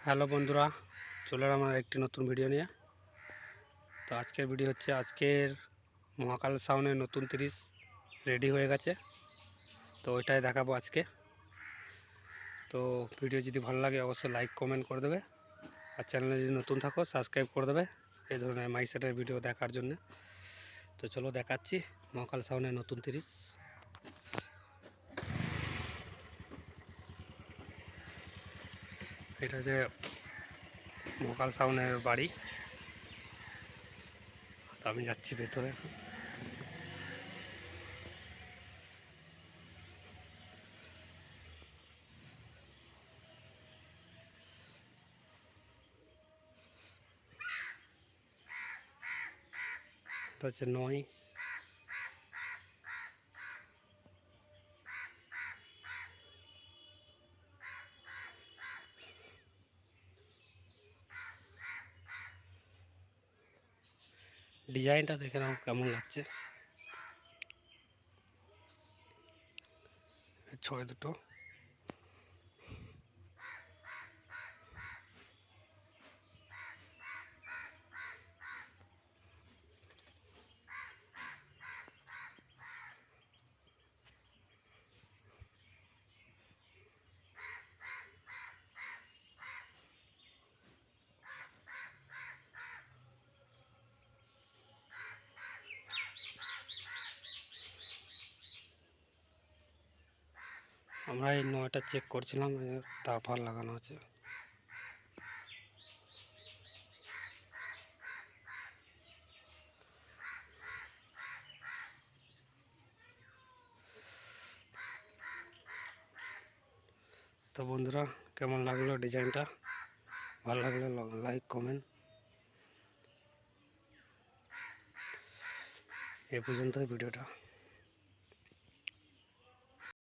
Hello বন্ধুরা, চলে এলাম আমার একটি নতুন ভিডিও নিয়ে। তো আজকের ভিডিও হচ্ছে আজকের মহাকাল সাউন্ডের নতুন 30 রেডি হয়ে গেছে, তো ওইটাই দেখাবো আজকে। তো ভিডিও যদি ভালো লাগে অবশ্যই লাইক কমেন্ট করে দেবে, আর চ্যানেলে যদি নতুন থাকো সাবস্ক্রাইব করে দেবে এই ধরনের মাইক সেটের ভিডিও দেখার জন্য। তো চলো দেখাচ্ছি মহাকাল সাউন্ডের নতুন 30। এটা হচ্ছে মহাকাল সাউন্ডের বাড়ি, তো আমি যাচ্ছি ভেতরে। এটা হচ্ছে 9। ডিজাইনটা দেখে নাও কেমন লাগছে। 6 দুটো। আমরা এই 9টা চেক করছিলাম, তারপর লাগানো আছে। তো বন্ধুরা, কেমন লাগলো ডিজাইনটা? ভালো লাগলে লাইক কমেন্ট। এই পর্যন্ত ভিডিওটা।